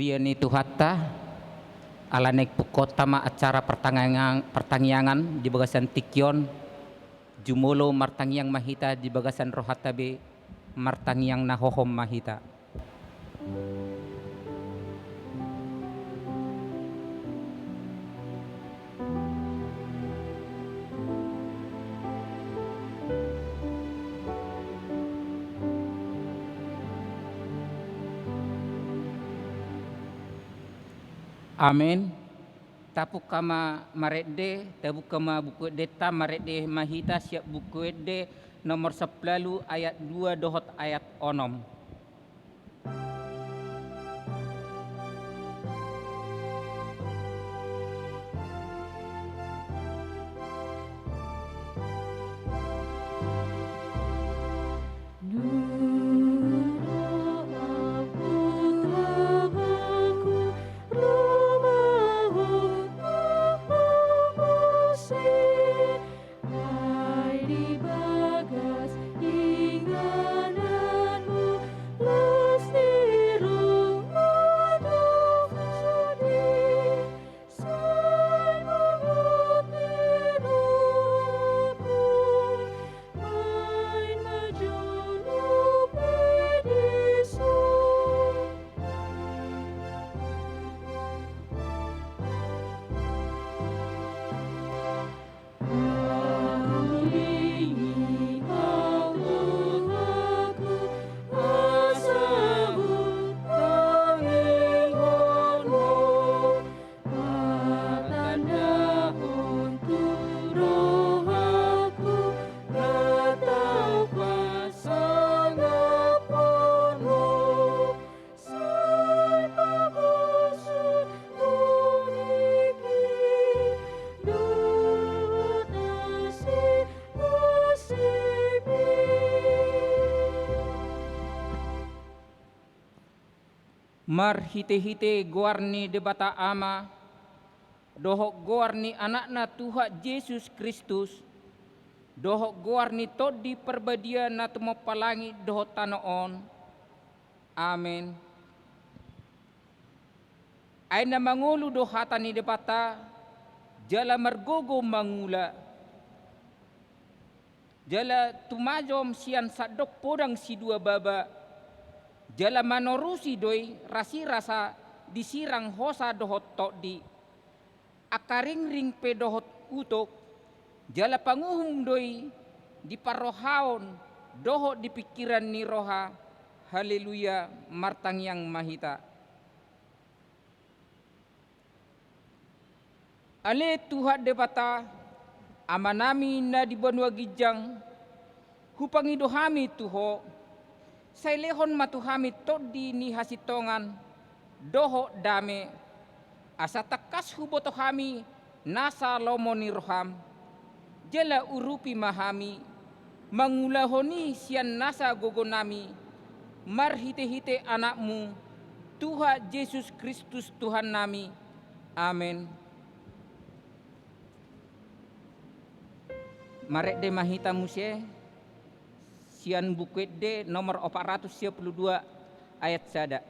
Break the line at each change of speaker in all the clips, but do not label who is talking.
Turiani Tuhatta alanek pukotama acara pertangyangan di bagasan Tikyon Jumolo martangyang mahita di bagasan Rohatabe martangyang nahohom mahita. Amin. Tapu kama marede, tabu kama buku deta marede mahita siap buku de nomor 10 ayat 2 dohot ayat onom. Mar hite-hite guarni debata ama dohok guarni anakna Tuhan Yesus Kristus dohok guarni todi perbadia na tumo palangi dohok tanoon. Amin. Aina mangulu dohatani debata jala margogo mangula jala tumajom sian sadok podang si dua baba jala manorusi doi rasi rasa disirang hosa dohot tok di akaring ring pe dohot utok jala panguhum doi di parohaon dohot di pikiran ni roha. Haleluya martangyang mahita. Ale Tuhan debata amanami na di banwa gijang hupangido hami tuho sailehon matuhami todi ni hasitongan doho dame asa takas huboto hami nasa lomo ni roham jela urupi mahami mangulahoni sian nasa gogonami marhite-hite anakmu Tuhan Yesus Kristus Tuhan nami. Amin. Marek de mahita musye sian buku de nomor 472 ayat sada.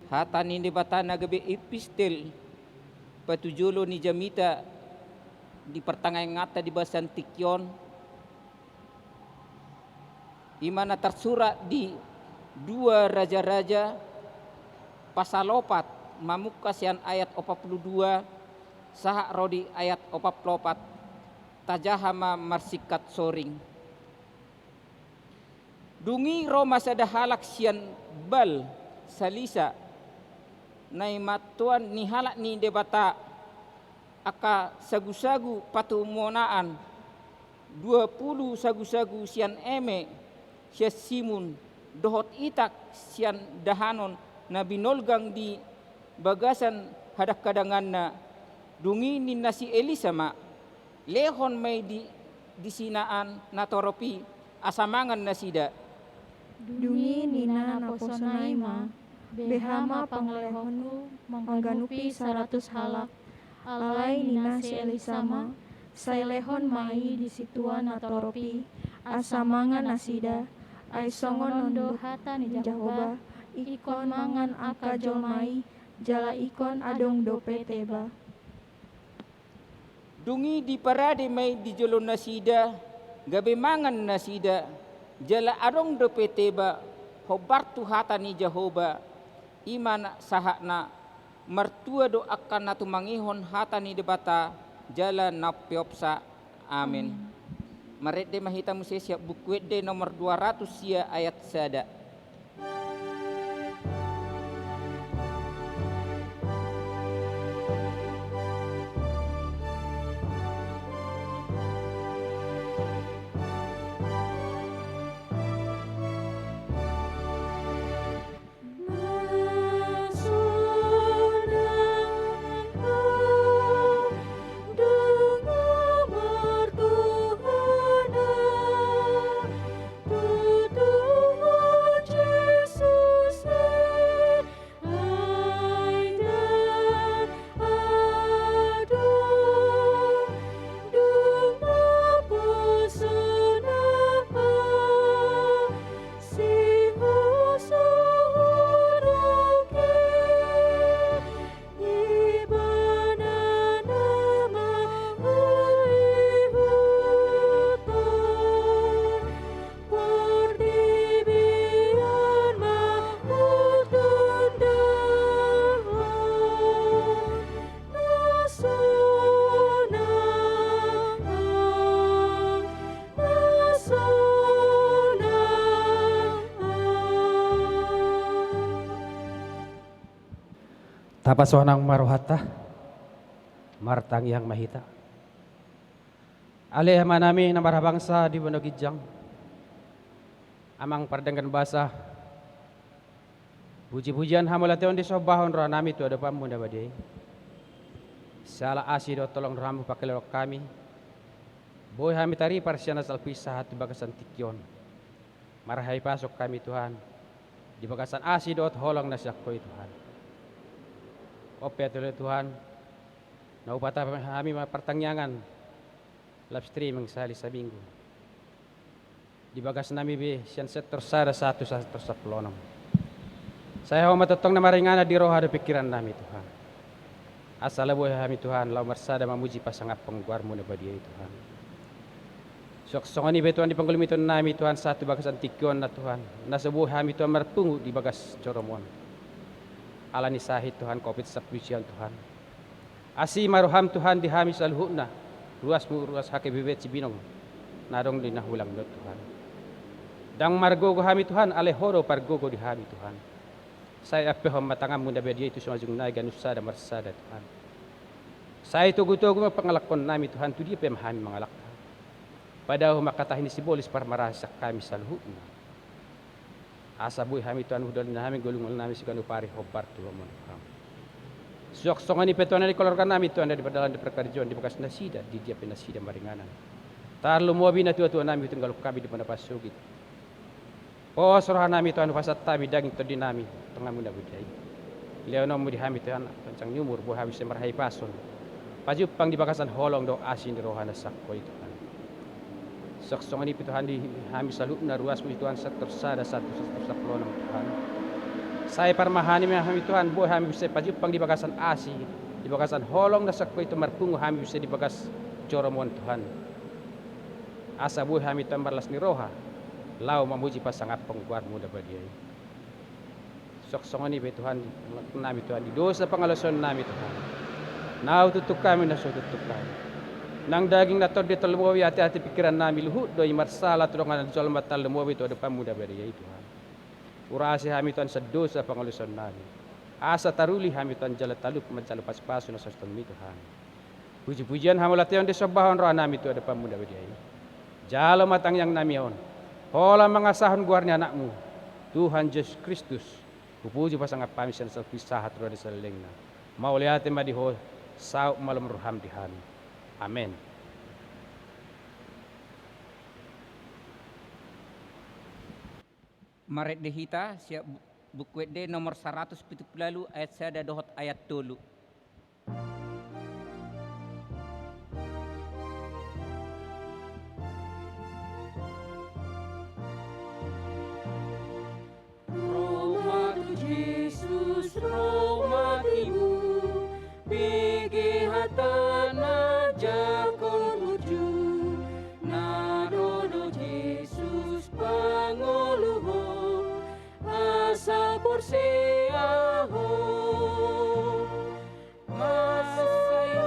Hatan ini batana gabe epistel patujulo ni jamita di pertengahan ngata di bahasan tikyon, imana tersurat di 2 Raja-Raja pasal 4 mamukasian ayat 42 saha rodi ayat 44 tajahama marsikat soring. Dungi Roma sada halak sian bal salisa nai matuan ni halak ni debata aka sagu-sagu patumonaan 20 sagu-sagu sian eme sia simun dohot itak sian dahanon na binolgang di bagasan hadak kadanganna dungi ni nasi Elisa ma lehon may di sinaan natoropi asamangan nasida
Dungi nina naposonai ma behama panglehonku mangganupi 100 halak alai nina si Elisama sailehon mai di situan natoropi asamangan nasida ai songon nondo hata ni Jahoba ikon mangan aka jolmai jala ikon adong dope teba.
Dungi di parade may di jolon nasida gabe mangan nasida jala adong dope teba hobartu hata ni Jahoba iman sahakna mertua do akan natu mangihon hata ni debata jala napiopsa amin. Maret de mahita musesya buku de nomor 200 sia ayat sada.
Tapasonang maruhata, martang yang mahita. Alih manami na marhabangsa di Bonogijang, amang pardengan basa, puji-pujian hamulateon di sobahon roh nami tu ada pamunda badai. Salah asido tolong ramu pakelok kami, boy hami tari parsiana salpisah hatu bagasan tikyon. Marahai pasok kami Tuhan, di bagasan asidot holong nasyakoi Tuhan. Ope Tuhan, na upata kami pertangyangan live streaming sehari seminggu. Di bagas nami be sian sektor sada 1 sektor 10. Saya mau matotong na maringana di roh ada pikiran nami Tuhan. Asal boy kami Tuhan, lau marsada memuji pasangat pengguarmu na badia Tuhan. Sok songani be Tuhan di penggelumiton nami Tuhan satu bagasan tikyon na Tuhan. Na sebuah kami Tuhan merpungu di bagas coromon. Alani sahid Tuhan COVID pujian Tuhan. Asi maruham Tuhan di hami salhuna. Ruas hake bibet cibinong. Nadong di nahulang do Tuhan. Dang margogo hami Tuhan alehoro pargogo di hami Tuhan. Saya apehom matangam munda bedia itu sumajung naik ganusada marsada Tuhan. Saya tugu-tugu pangalakon nami Tuhan tu dia pemahami mangalak. Padahal makatah ini simbolis parmarasak kami salhuna. Asa buhay kami Tuhan hudol na kami gulung nami si kanupari hobar Tuhan mo. Sok songani petuan di kolorkan nami Tuhan dari padalan di perkarjuan di bekas nasida di dia penasida maringanan. Tarlo mo bina tua nami tunggal kami di mana pasugit. Oh sorohan nami Tuhan pasat tabi daging to dinami tengah muda budaya. Leono mo di kami Tuhan pancang nyumur buah habis marhai pason. Pajupang di bakasan holong do asin di rohana sakko itu. Saksongan itu Tuhan di kami salut na ruas mu Tuhan sektor sada 1 sektor 10 Tuhan. Saya parmahani kami Tuhan boy kami bisa pajupang di bagasan asi di bagasan holong na sakko itu marpungu kami bisa di bagas coro mon Tuhan. Asa buih kami tambarlas ni roha. Lau memuji pasang apang guar muda badiai. Sok songoni be Tuhan nami Tuhan di dosa pangalason nami Tuhan. Nau tutuk kami na so tutuk kami. Nang daging na torde tolmowi hati-hati pikiran nami luhut doi marsala tudongan jol matal lemowi tu ada pamuda badiai Tuhan. Urasi kami Tuhan sedosa pangalason nami. Asa taruli kami Tuhan jala talup mencalu pas-pasu na soston mi Tuhan. Puji-pujian hamulation de sobahon roh nami tu ada pamuda badiai. Jalo matang yang namion. Hola mengasahon guarnya anakmu. Tuhan Yesus Kristus. Pupuji pasang apamisan selpisahat roh di selengna. Mau lihat madiho sauk malam roham dihan. Amin.
Maret dehita siap buku de nomor 170 ayat saya dohot ayat dulu. Roma tibu bege hatana jakon lucu nadodo Jesus pangoluho asa porseaho masairas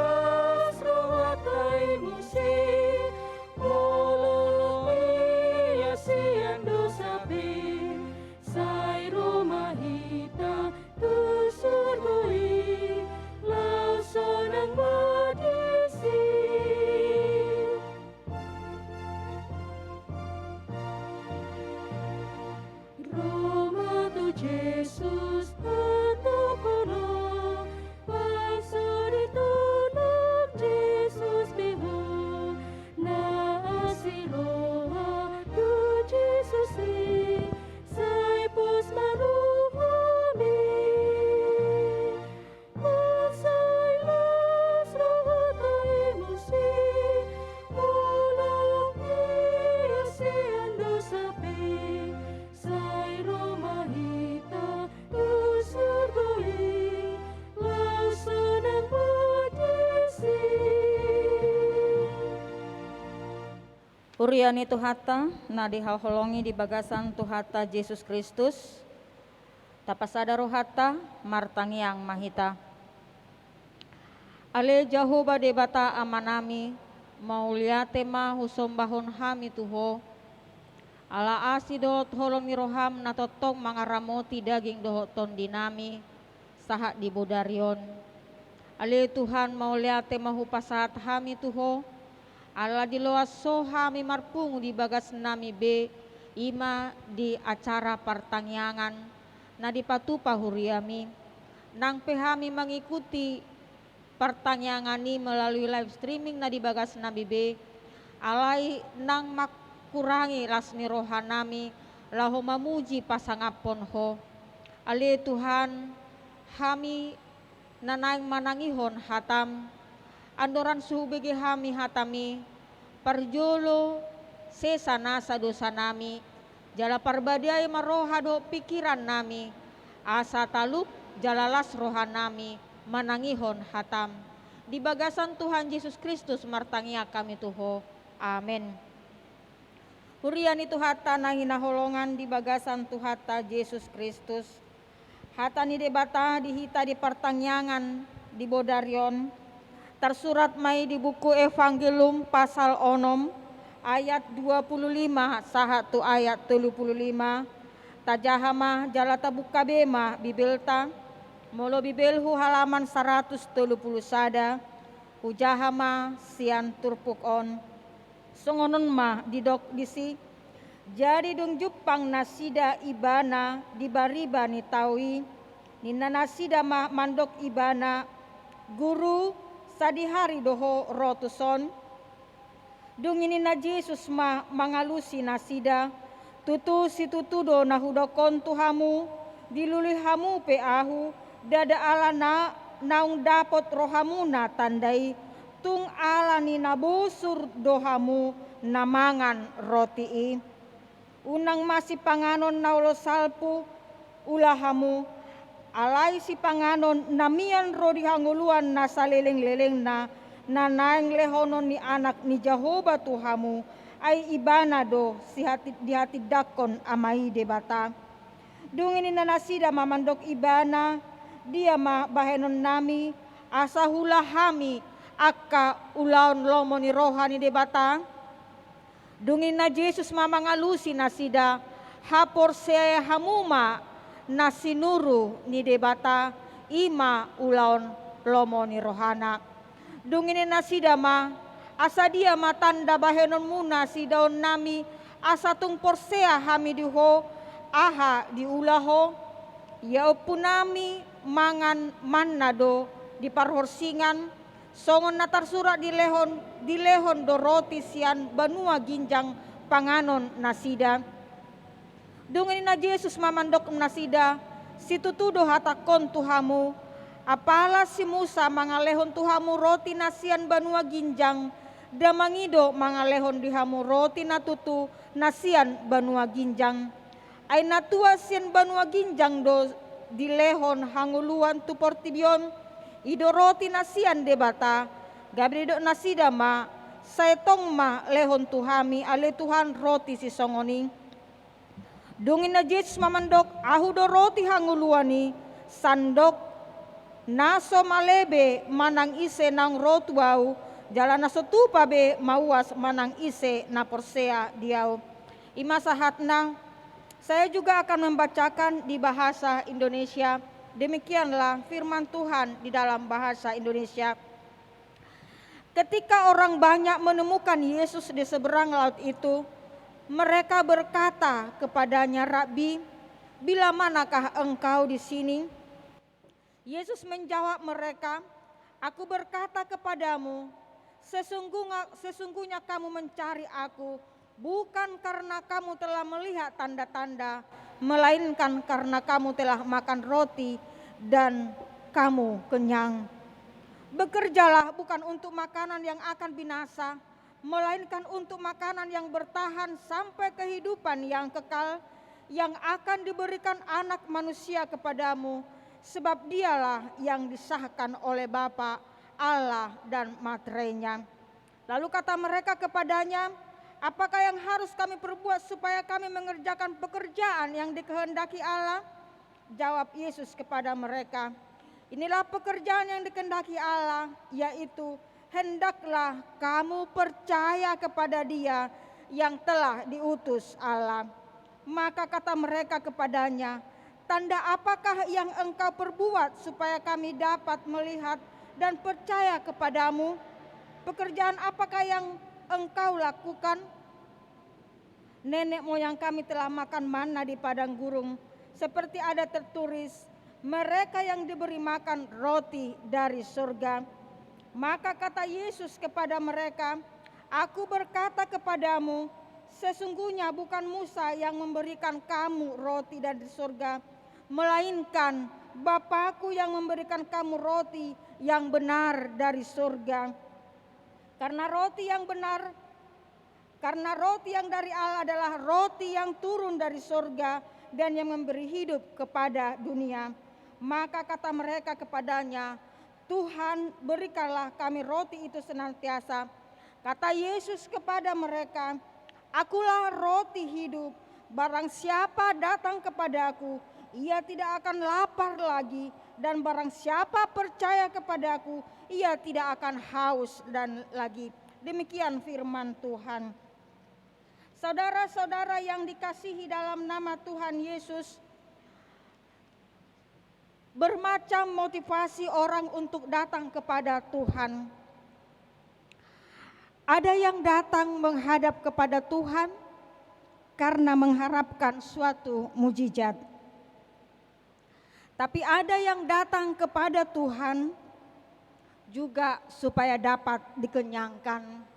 rohatai muse mololoi asian dosabe sai Roma hita tusurgoi lausonang madisi Roma tu Jesus atokoro paisuri tulak Jesus beho na asiroha tu Jesus sai pos maruhami masai las rohatai musi ulok asian dosape sai Roma hita usurgoi lausanang madisi
Uriani Tuhata, na dihaholongi di bagasan Tuhata Yesus Kristus, tapasada rohata, martangiang mahita. Ale Jahoba debata amanami, mauliate ma husombahon hami tuho, ala asi dohot holomi roham na totong mangaramoti daging dohoton dinami, sahat di bodarion. Ale Tuhan mauliate mahupasahat hami tuho, ala di loaso hami marpung di bagas nami be ima di acara pertangyangan na dipatupa huriami nang pehami mengikuti pertangyangan ini melalui live streaming na di bagas nami be alai nang makurangi rasni rohanami lahu mamuji pasangapon ho ale Tuhan hami nanaing manangihon hatam andoran suhu begi hami hatami parjolo sesana sa dosa nami jala parbadiay maroha do pikiran nami asa taluk jalalas roha nami manangihon hatam di bagasan Tuhan Yesus Kristus martangia kami tuho amin. Hurian itu hata na hinaholongan di bagasan Tuhata Yesus Kristus hata ni debata dihita di pertangyangan di bodarion tersurat mai di buku Evangelium pasal onom ayat 25 sahatu ayat 35 tajahama jalata buka bema bibelta molo bibelhu halaman 130 sada hujahama sian turpuk on songonon mah didok disi jadi dung jupang nasida ibana di bariba ni tawi nina nasida mah mandok ibana guru sadi hari doho rotuson dungini na Jesus ma mangalusi nasida tutu si tutudo na hudokon tuhamu diluli hamu pe ahu dada alana naung dapot rohamu na tandai tung alani nabusur dohamu namangan roti unang masih panganon naulo salpu ulahamu alai si panganon namian rodi hanguluan na saleleng-leleng na
nanaing lehonon ni anak ni Jehovah Tuhamu ay ibana do di hati dakon amai debata. Dungin na nasida mamandok ibana dia ma bahenon nami asa hula hami akka ulaon lomo ni rohani debata. Dungin na Jesus mamangalusi nasida hapor se hamuma na sinuru ni debata ima ulaon lomo ni rohana. Dungin na sida ma asa dia matanda bahenon muna si daun nami asa tung porsea hami diho aha diulaho ya punami mangan mannado di parhorsingan songon natar surat di lehon do roti sian banua ginjang panganon nasida. Dungin na Jesus mamandok nasida situtudo hatakon Tuhamu apala si Musa mangalehon Tuhamu roti nasian banua ginjang damangido mangalehon dihamu roti natutu nasian banua ginjang ay natua sian banua ginjang do dilehon hanguluan tu portibion ido roti nasian debata gabrido nasida ma saetong ma lehon Tuhami ale Tuhan roti si songoning. Dungin na Jesus mamandok ahu do roti hanguluani sandok naso malebe manang ise nang rotuau jalan naso tupa be mauas manang ise na porsea diau. Imasahat nang saya juga akan membacakan di bahasa Indonesia. Demikianlah firman Tuhan di dalam bahasa Indonesia. Ketika orang banyak menemukan Yesus di seberang laut itu, mereka berkata kepadanya, "Rabi, bila manakah engkau di sini?" Yesus menjawab mereka, "Aku berkata kepadamu, sesungguhnya kamu mencari aku bukan karena kamu telah melihat tanda-tanda, melainkan karena kamu telah makan roti dan kamu kenyang. Bekerjalah bukan untuk makanan yang akan binasa, melainkan untuk makanan yang bertahan sampai kehidupan yang kekal, yang akan diberikan Anak Manusia kepadamu, sebab dialah yang disahkan oleh Bapa, Allah dan materainya." Lalu kata mereka kepadanya, "Apakah yang harus kami perbuat supaya kami mengerjakan pekerjaan yang dikehendaki Allah?" Jawab Yesus kepada mereka, "Inilah pekerjaan yang dikehendaki Allah, yaitu hendaklah kamu percaya kepada Dia yang telah diutus Allah." Maka kata mereka kepadanya, "Tanda apakah yang engkau perbuat supaya kami dapat melihat dan percaya kepadamu? Pekerjaan apakah yang engkau lakukan? Nenek moyang kami telah makan manna di padang gurun, seperti ada tertulis, mereka yang diberi makan roti dari surga." Maka kata Yesus kepada mereka, "Aku berkata kepadamu, sesungguhnya bukan Musa yang memberikan kamu roti dari surga, melainkan Bapa-Ku yang memberikan kamu roti yang benar dari surga. Karena roti yang dari Allah adalah roti yang turun dari surga dan yang memberi hidup kepada dunia." Maka kata mereka kepadanya, "Tuhan, berikanlah kami roti itu senantiasa." Kata Yesus kepada mereka, "Akulah roti hidup. Barang siapa datang kepadaku, ia tidak akan lapar lagi, dan barang siapa percaya kepadaku, ia tidak akan haus dan lagi." Demikian firman Tuhan. Saudara-saudara yang dikasihi dalam nama Tuhan Yesus, bermacam motivasi orang untuk datang kepada Tuhan. Ada yang datang menghadap kepada Tuhan karena mengharapkan suatu mujizat. Tapi ada yang datang kepada Tuhan juga supaya dapat dikenyangkan.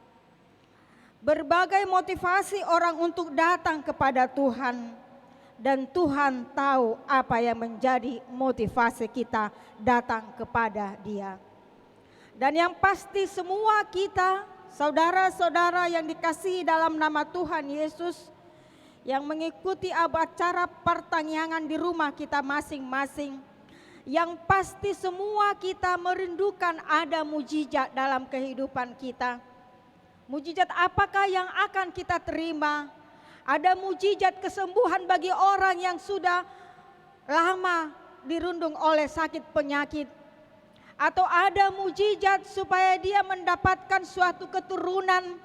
Berbagai motivasi orang untuk datang kepada Tuhan, dan Tuhan tahu apa yang menjadi motivasi kita datang kepada Dia. Dan yang pasti semua kita, saudara-saudara yang dikasihi dalam nama Tuhan Yesus, yang mengikuti acara pertanyaan di rumah kita masing-masing, Yang pasti semua kita merindukan ada mujizat dalam kehidupan kita. Mujizat apakah yang akan kita terima? Ada mujizat kesembuhan bagi orang yang sudah lama dirundung oleh sakit penyakit. Atau ada mujizat supaya dia mendapatkan suatu keturunan.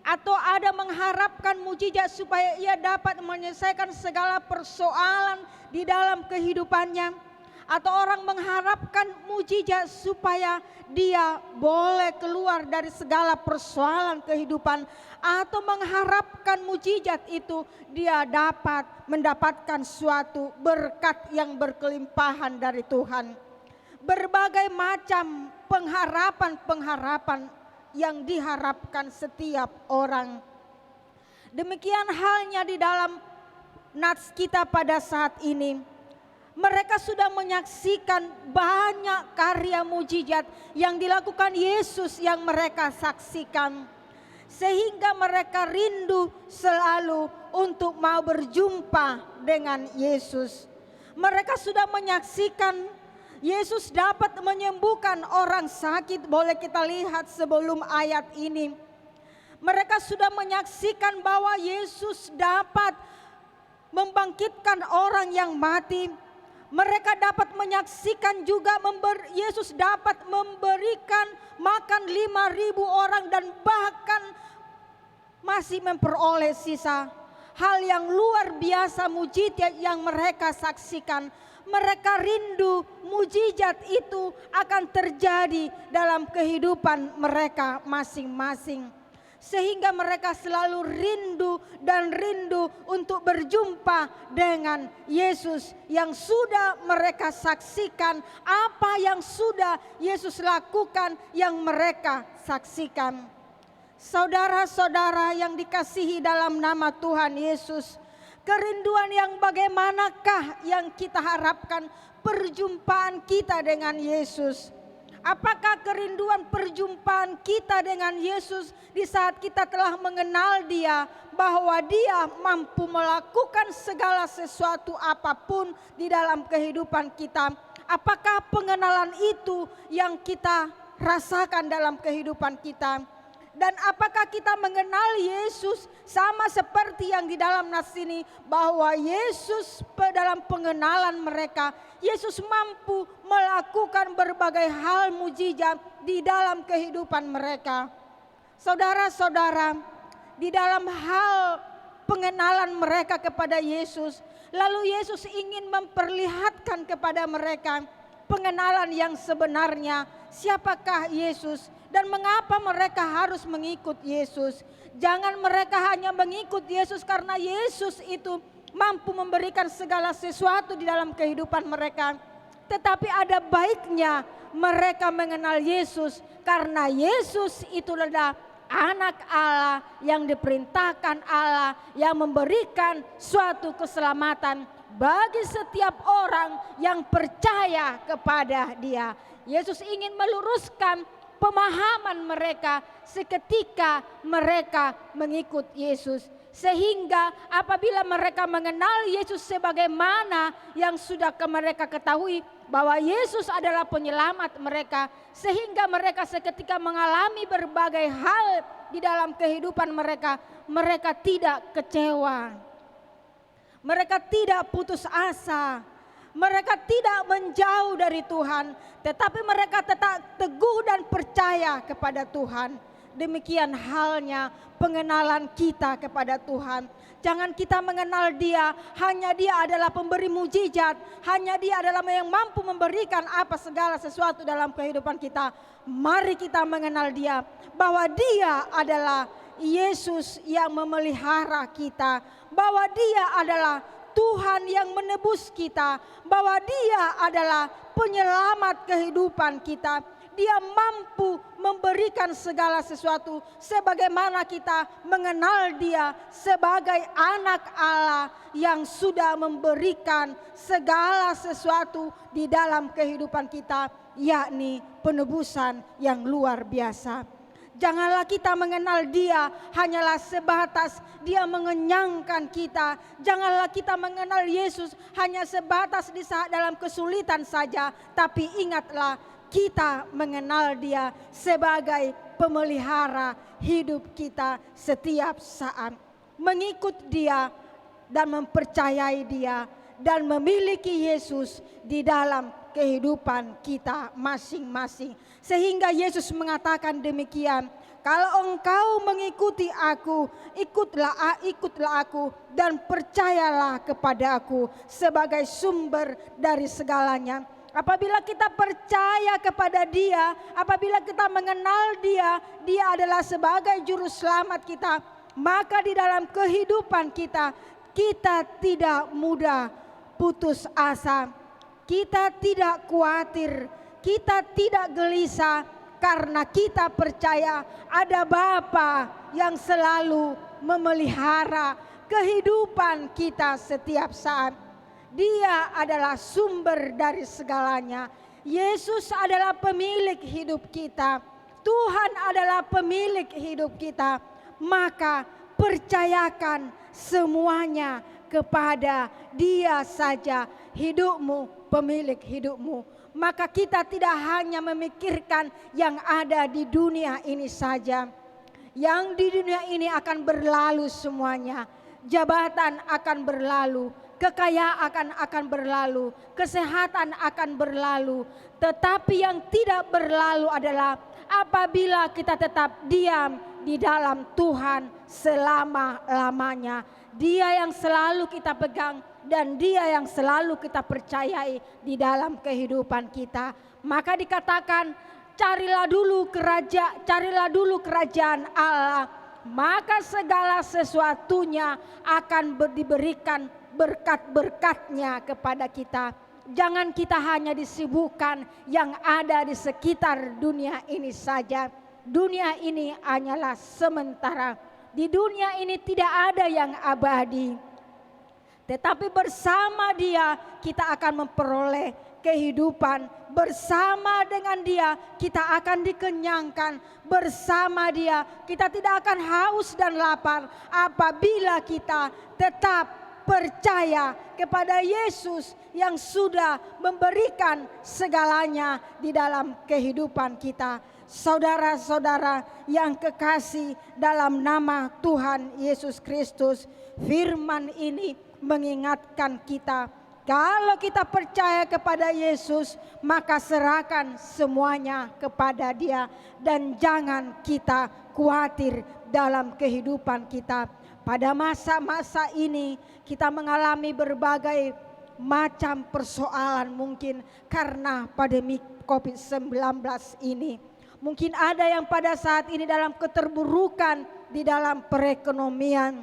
Atau ada mengharapkan mujizat supaya ia dapat menyelesaikan segala persoalan di dalam kehidupannya. Atau orang mengharapkan mujizat supaya dia boleh keluar dari segala persoalan kehidupan. Atau mengharapkan mujizat itu dia dapat mendapatkan suatu berkat yang berkelimpahan dari Tuhan. Berbagai macam pengharapan-pengharapan yang diharapkan setiap orang. Demikian halnya di dalam nats kita pada saat ini. Mereka sudah menyaksikan banyak karya mujizat yang dilakukan Yesus yang mereka saksikan. Sehingga mereka rindu selalu untuk mau berjumpa dengan Yesus. Mereka sudah menyaksikan Yesus dapat menyembuhkan orang sakit. Boleh kita lihat sebelum ayat ini. Mereka sudah menyaksikan bahwa Yesus dapat membangkitkan orang yang mati. Mereka dapat menyaksikan juga Yesus dapat memberikan makan 5.000 orang dan bahkan masih memperoleh sisa. Hal yang luar biasa mujizat yang mereka saksikan. Mereka rindu mujizat itu akan terjadi dalam kehidupan mereka masing-masing. Sehingga mereka selalu rindu dan rindu untuk berjumpa dengan Yesus yang sudah mereka saksikan. Apa yang sudah Yesus lakukan yang mereka saksikan. Saudara-saudara yang dikasihi dalam nama Tuhan Yesus. Kerinduan yang bagaimanakah yang kita harapkan perjumpaan kita dengan Yesus? Apakah kerinduan perjumpaan kita dengan Yesus di saat kita telah mengenal Dia, bahwa Dia mampu melakukan segala sesuatu apapun di dalam kehidupan kita? Apakah pengenalan itu yang kita rasakan dalam kehidupan kita? Dan apakah kita mengenal Yesus sama seperti yang di dalam nas ini, bahwa Yesus dalam pengenalan mereka, Yesus mampu melakukan berbagai hal mujizat di dalam kehidupan mereka. Saudara-saudara, di dalam hal pengenalan mereka kepada Yesus, lalu Yesus ingin memperlihatkan kepada mereka pengenalan yang sebenarnya, siapakah Yesus dan mengapa mereka harus mengikut Yesus. Jangan mereka hanya mengikut Yesus karena Yesus itu mampu memberikan segala sesuatu di dalam kehidupan mereka. Tetapi ada baiknya mereka mengenal Yesus karena Yesus itu adalah anak Allah yang diperintahkan Allah, yang memberikan suatu keselamatan bagi setiap orang yang percaya kepada Dia. Yesus ingin meluruskan pemahaman mereka seketika mereka mengikut Yesus. Sehingga apabila mereka mengenal Yesus sebagaimana yang sudah mereka ketahui, bahwa Yesus adalah penyelamat mereka, sehingga mereka seketika mengalami berbagai hal di dalam kehidupan mereka, mereka tidak kecewa, mereka tidak putus asa, mereka tidak menjauh dari Tuhan, tetapi mereka tetap teguh dan percaya kepada Tuhan. Demikian halnya pengenalan kita kepada Tuhan. Jangan kita mengenal Dia, hanya Dia adalah pemberi mujizat, hanya Dia adalah yang mampu memberikan apa segala sesuatu dalam kehidupan kita. Mari kita mengenal Dia, bahwa Dia adalah Yesus yang memelihara kita, bahwa Dia adalah Tuhan yang menebus kita, bahwa Dia adalah penyelamat kehidupan kita. Dia mampu memberikan segala sesuatu sebagaimana kita mengenal Dia sebagai anak Allah yang sudah memberikan segala sesuatu di dalam kehidupan kita, yakni penebusan yang luar biasa. Janganlah kita mengenal Dia hanyalah sebatas Dia mengenyangkan kita. Janganlah kita mengenal Yesus hanya sebatas di saat dalam kesulitan saja. Tapi ingatlah, kita mengenal Dia sebagai pemelihara hidup kita setiap saat. Mengikut Dia dan mempercayai Dia dan memiliki Yesus di dalam kehidupan kita masing-masing. Sehingga Yesus mengatakan demikian, kalau engkau mengikuti aku, ikutlah aku dan percayalah kepada aku sebagai sumber dari segalanya. Apabila kita percaya kepada Dia, apabila kita mengenal Dia, Dia adalah sebagai juru selamat kita, maka di dalam kehidupan kita, kita tidak mudah putus asa. Kita tidak khawatir, kita tidak gelisah karena kita percaya ada Bapa yang selalu memelihara kehidupan kita setiap saat. Dia adalah sumber dari segalanya. Yesus adalah pemilik hidup kita. Tuhan adalah pemilik hidup kita. Maka percayakan semuanya kepada Dia saja, hidupmu, pemilik hidupmu. Maka kita tidak hanya memikirkan yang ada di dunia ini saja. Yang di dunia ini akan berlalu semuanya. Jabatan akan berlalu, kekayaan akan berlalu, kesehatan akan berlalu. Tetapi yang tidak berlalu adalah apabila kita tetap diam di dalam Tuhan selama-lamanya. Dia yang selalu kita pegang dan Dia yang selalu kita percayai di dalam kehidupan kita. Maka dikatakan, carilah dulu kerajaan Allah, maka segala sesuatunya akan diberikan berkat-berkatnya kepada kita. Jangan kita hanya disibukkan yang ada di sekitar dunia ini saja. Dunia ini hanyalah sementara. Di dunia ini tidak ada yang abadi. Tetapi bersama Dia kita akan memperoleh kehidupan. Bersama dengan Dia kita akan dikenyangkan. Bersama Dia kita tidak akan haus dan lapar apabila kita tetap percaya kepada Yesus yang sudah memberikan segalanya di dalam kehidupan kita. Saudara-saudara yang kekasih dalam nama Tuhan Yesus Kristus, firman ini mengingatkan kita, kalau kita percaya kepada Yesus, maka serahkan semuanya kepada Dia dan jangan kita khawatir dalam kehidupan kita. Pada masa-masa ini kita mengalami berbagai macam persoalan mungkin karena pandemi COVID-19 ini. Mungkin ada yang pada saat ini dalam keterburukan di dalam perekonomian.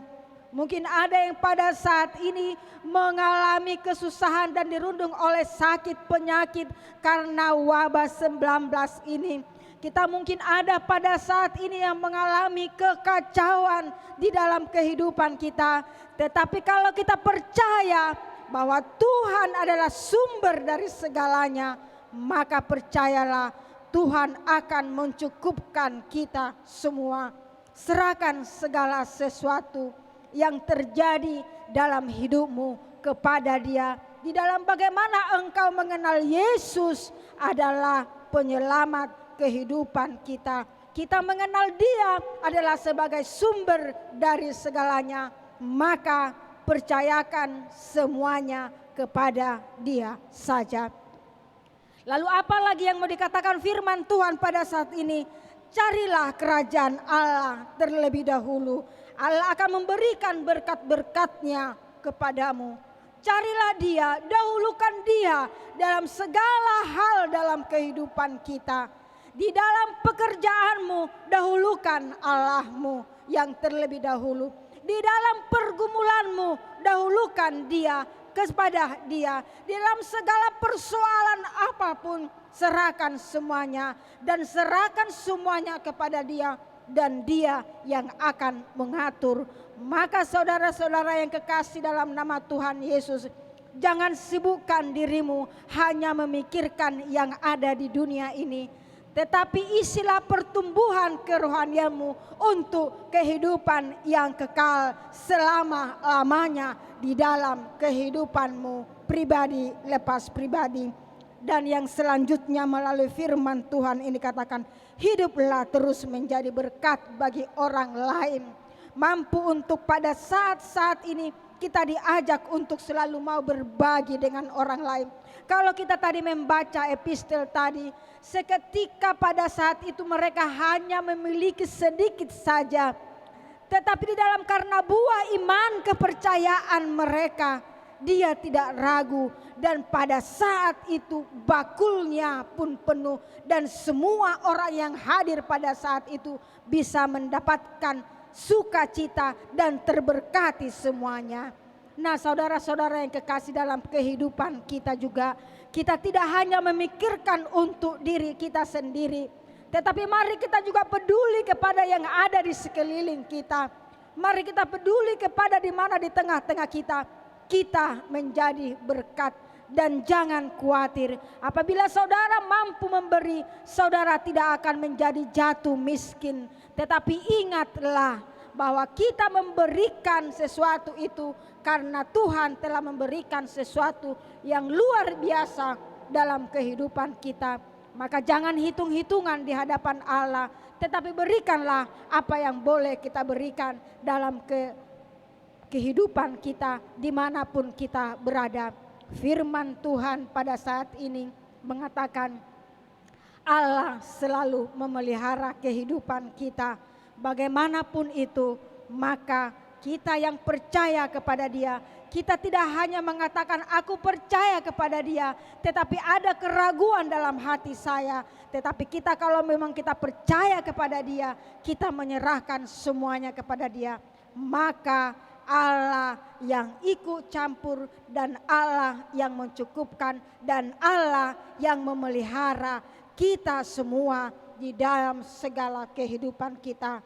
Mungkin ada yang pada saat ini mengalami kesusahan dan dirundung oleh sakit penyakit karena wabah 19 ini. Kita mungkin ada pada saat ini yang mengalami kekacauan di dalam kehidupan kita. Tetapi kalau kita percaya bahwa Tuhan adalah sumber dari segalanya, maka percayalah Tuhan akan mencukupkan kita semua. Serahkan segala sesuatu yang terjadi dalam hidupmu kepada Dia. Di dalam bagaimana engkau mengenal Yesus adalah penyelamat kehidupan kita. Kita mengenal Dia adalah sebagai sumber dari segalanya. Maka percayakan semuanya kepada Dia saja. Lalu apa lagi yang mau dikatakan firman Tuhan pada saat ini? Carilah kerajaan Allah terlebih dahulu. Allah akan memberikan berkat-berkatnya kepadamu. Carilah Dia, dahulukan Dia dalam segala hal dalam kehidupan kita. Di dalam pekerjaanmu, dahulukan Allahmu yang terlebih dahulu. Di dalam pergumulanmu, dahulukan Dia kepada Dia. Di dalam segala persoalan apapun, serahkan semuanya dan serahkan semuanya kepada Dia, dan Dia yang akan mengatur. Maka saudara-saudara yang kekasih dalam nama Tuhan Yesus, jangan sibukkan dirimu hanya memikirkan yang ada di dunia ini, tetapi isilah pertumbuhan kerohanianmu untuk kehidupan yang kekal selama-lamanya di dalam kehidupanmu pribadi lepas pribadi. Dan yang selanjutnya melalui firman Tuhan ini katakan, hiduplah terus menjadi berkat bagi orang lain. Mampu untuk pada saat-saat ini kita diajak untuk selalu mau berbagi dengan orang lain. Kalau kita tadi membaca epistel tadi, seketika pada saat itu mereka hanya memiliki sedikit saja. Tetapi di dalam karena buah iman kepercayaan mereka, dia tidak ragu, dan pada saat itu bakulnya pun penuh, dan semua orang yang hadir pada saat itu bisa mendapatkan sukacita dan terberkati semuanya. Nah, saudara-saudara yang kekasih, dalam kehidupan kita juga, kita tidak hanya memikirkan untuk diri kita sendiri, tetapi mari kita juga peduli kepada yang ada di sekeliling kita. Mari kita peduli kepada di mana di tengah-tengah kita menjadi berkat. Dan jangan khawatir, apabila saudara mampu memberi, saudara tidak akan menjadi jatuh miskin. Tetapi ingatlah bahwa kita memberikan sesuatu itu karena Tuhan telah memberikan sesuatu yang luar biasa dalam kehidupan kita. Maka jangan hitung-hitungan di hadapan Allah, tetapi berikanlah apa yang boleh kita berikan dalam kehidupan kita dimanapun kita berada. Firman Tuhan pada saat ini mengatakan Allah selalu memelihara kehidupan kita. Bagaimanapun itu, maka kita yang percaya kepada Dia, kita tidak hanya mengatakan aku percaya kepada Dia, tetapi ada keraguan dalam hati saya. Tetapi kita kalau memang kita percaya kepada Dia, kita menyerahkan semuanya kepada Dia, maka Allah yang ikut campur, dan Allah yang mencukupkan, dan Allah yang memelihara kita semua di dalam segala kehidupan kita.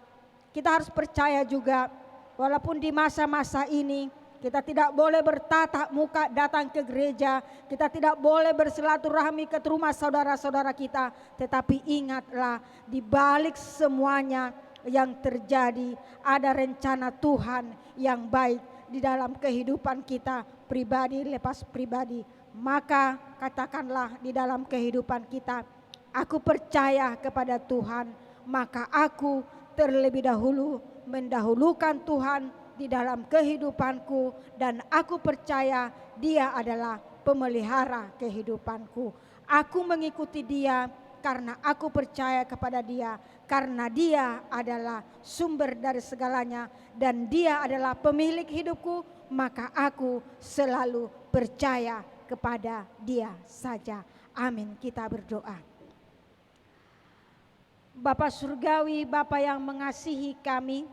Kita harus percaya juga, walaupun di masa-masa ini kita tidak boleh bertatap muka datang ke gereja, kita tidak boleh bersilaturahmi ke rumah saudara-saudara kita, tetapi ingatlah di balik semuanya yang terjadi ada rencana Tuhan yang baik di dalam kehidupan kita pribadi lepas pribadi. Maka katakanlah di dalam kehidupan kita, aku percaya kepada Tuhan, maka aku terlebih dahulu mendahulukan Tuhan di dalam kehidupanku, dan aku percaya Dia adalah pemelihara kehidupanku. Aku mengikuti Dia karena aku percaya kepada Dia, karena Dia adalah sumber dari segalanya dan Dia adalah pemilik hidupku, maka aku selalu percaya kepada Dia saja. Amin. Kita berdoa. Bapa Surgawi, Bapa yang mengasihi kami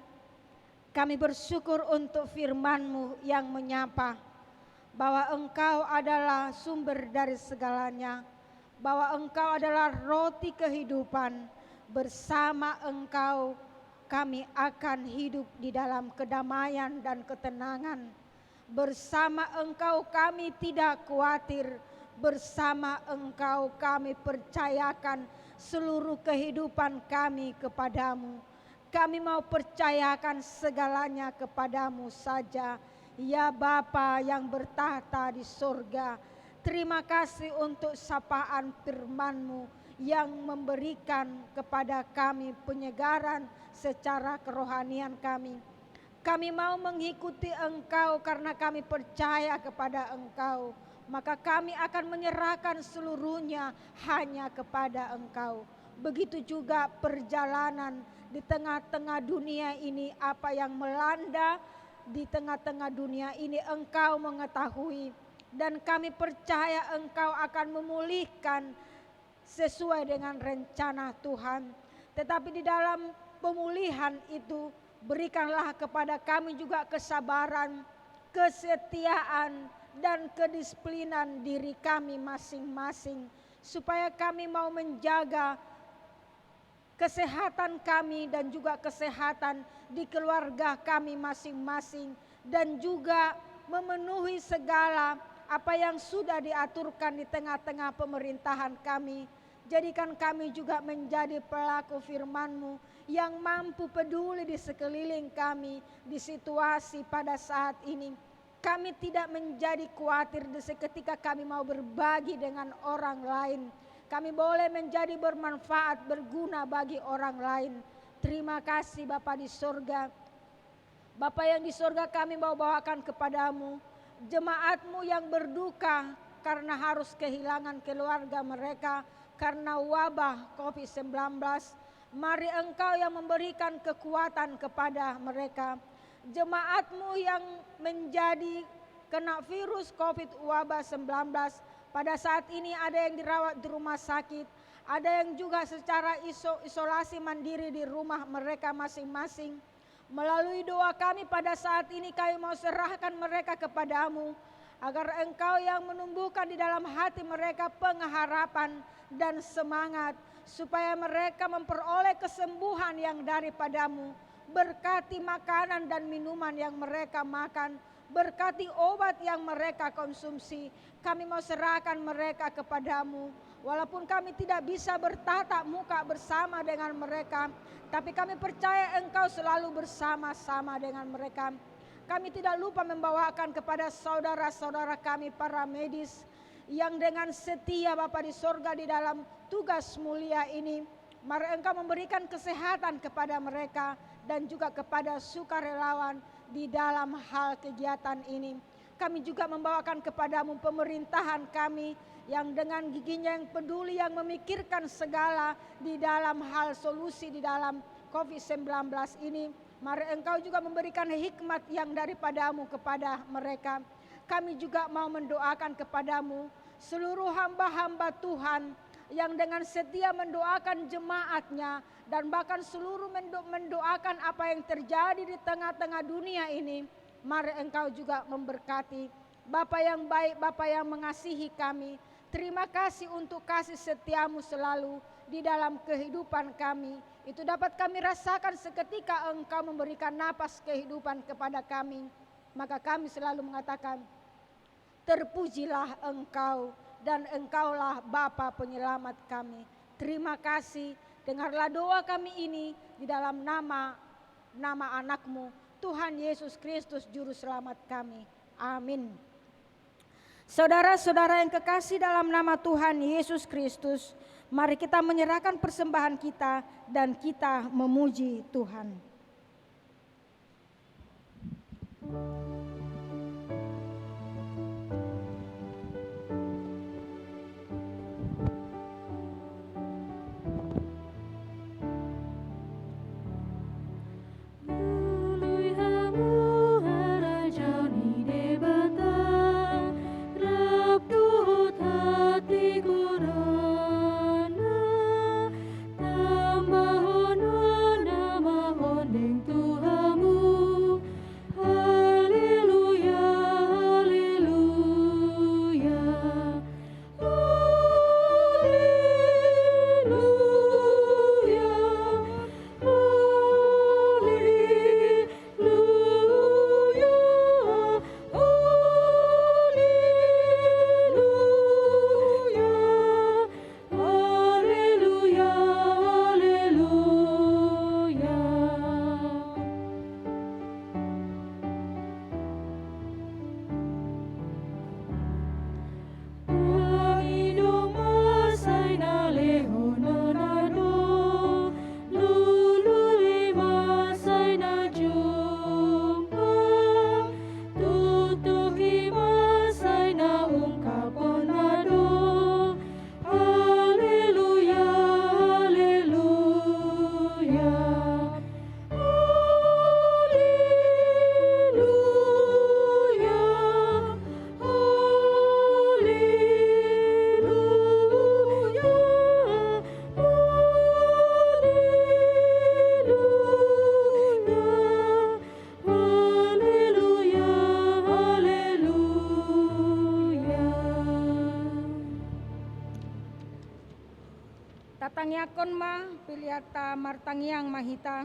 bersyukur untuk firman-Mu yang menyapa bahwa Engkau adalah sumber dari segalanya, bahwa Engkau adalah roti kehidupan. Bersama Engkau kami akan hidup di dalam kedamaian dan ketenangan. Bersama Engkau kami tidak khawatir. Bersama Engkau kami percayakan seluruh kehidupan kami kepadamu. Kami mau percayakan segalanya kepadamu saja. Ya Bapa yang bertahta di surga, terima kasih untuk sapaan firman-Mu yang memberikan kepada kami penyegaran secara kerohanian kami. Kami mau mengikuti Engkau karena kami percaya kepada Engkau. Maka kami akan menyerahkan seluruhnya hanya kepada Engkau. Begitu juga perjalanan di tengah-tengah dunia ini, apa yang melanda di tengah-tengah dunia ini Engkau mengetahui. Dan kami percaya Engkau akan memulihkan sesuai dengan rencana Tuhan. Tetapi di dalam pemulihan itu berikanlah kepada kami juga kesabaran, kesetiaan, dan kedisiplinan diri kami masing-masing. Supaya kami mau menjaga kesehatan kami dan juga kesehatan di keluarga kami masing-masing. Dan juga memenuhi segala apa yang sudah diaturkan di tengah-tengah pemerintahan kami. Jadikan kami juga menjadi pelaku firman-Mu yang mampu peduli di sekeliling kami di situasi pada saat ini. Kami tidak menjadi khawatir seketika kami mau berbagi dengan orang lain. Kami boleh menjadi bermanfaat, berguna bagi orang lain. Terima kasih Bapa di sorga. Bapa yang di sorga, kami mau bawakan kepadamu jemaat-Mu yang berduka karena harus kehilangan keluarga mereka karena wabah COVID-19. Mari Engkau yang memberikan kekuatan kepada mereka. Jemaat-Mu yang menjadi kena virus COVID wabah 19, pada saat ini ada yang dirawat di rumah sakit, ada yang juga secara isolasi mandiri di rumah mereka masing-masing. Melalui doa kami pada saat ini, kami mau serahkan mereka kepadamu, agar Engkau yang menumbuhkan di dalam hati mereka pengharapan dan semangat, supaya mereka memperoleh kesembuhan yang daripadamu. Berkati makanan dan minuman yang mereka makan, berkati obat yang mereka konsumsi. Kami mau serahkan mereka kepadamu. Walaupun kami tidak bisa bertatap muka bersama dengan mereka, tapi kami percaya Engkau selalu bersama-sama dengan mereka. Kami tidak lupa membawakan kepada saudara-saudara kami para medis yang dengan setia Bapa di sorga di dalam tugas mulia ini. Mari Engkau memberikan kesehatan kepada mereka dan juga kepada sukarelawan di dalam hal kegiatan ini. Kami juga membawakan kepadamu pemerintahan kami yang dengan giginya yang peduli, yang memikirkan segala di dalam hal solusi di dalam COVID-19 ini. Mari Engkau juga memberikan hikmat yang daripadamu kepada mereka. Kami juga mau mendoakan kepadamu seluruh hamba-hamba Tuhan yang dengan setia mendoakan jemaatnya dan bahkan seluruh mendoakan apa yang terjadi di tengah-tengah dunia ini. Mari Engkau juga memberkati. Bapa yang baik, Bapa yang mengasihi kami, terima kasih untuk kasih setiamu selalu di dalam kehidupan kami. Itu dapat kami rasakan seketika Engkau memberikan napas kehidupan kepada kami. Maka kami selalu mengatakan, terpujilah Engkau, dan Engkaulah Bapa penyelamat kami. Terima kasih, dengarlah doa kami ini di dalam nama anak-Mu, Tuhan Yesus Kristus Juru Selamat kami. Amin. Saudara-saudara yang kekasih dalam nama Tuhan Yesus Kristus, mari kita menyerahkan persembahan kita dan kita memuji Tuhan. Tatangyakon ma piliata martangyang mahita.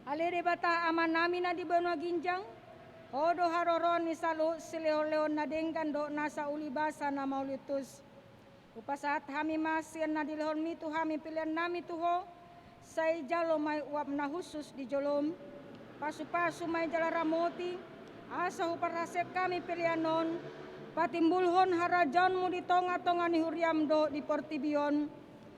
Alere bata aman namin na di benua ginjang. Odo haroron ni salu sileo-leo na denggan do nasa ulibasa na maulitus. Upasahat hami masian na dilihon mi tu hami pilihan nami tuho, say jalo may uap na husus di jolom, pasu-pasu may jala ramoti, asa huparasek kami pilihanon, patimbulhon harajanmu di tonga-tonga ni huriamdo di portibion,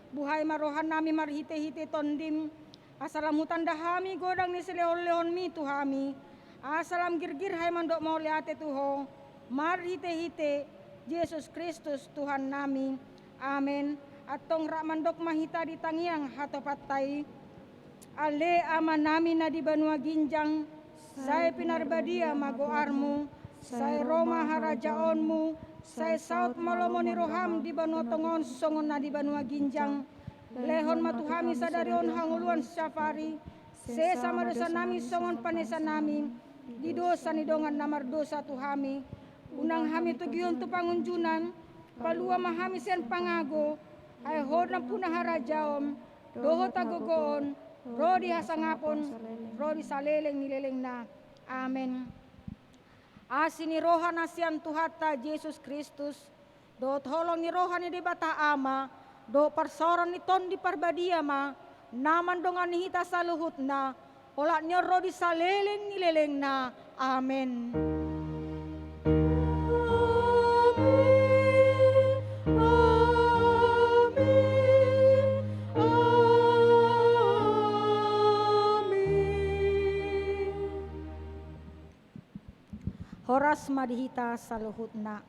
buhay marohan nami marhite-hite tondim, asalam hutan dahami godang ni silehon-lehon mi tu hami, asalam girgir hai mandok mau liate tuho, marhite-hite, Yesus Kristus Tuhan nami, amin. Atong rak mandok mahita di tangiang hatopatay, ale ama nami na di banua ginjang, say pinarbadia magoarmu, say Roma harajaonmu, say saut malomoni roham di banua tongon songon na di banua ginjang, lehon matuhami sadarion hanguluan syafari, sesama dosa nami songon panesa nami, di dosa ni dongan namar dosa tuhami, unang hami tugion tu pangunjunan, palua mahami sen pangago, ay hod na punah harajaom, doho tagogoon, rodi hasangapon, rodi saleleng nileleng na. Amen. Asini rohan asian Tuhata Yesus Kristus, do tolong ni rohan ni bata ama, do parsoran ni ton di parbadia ma, naman dongan ni hita saluhut na, olak ni rodi saleleng nileleng na. Amen. Horas madihita saluhutna.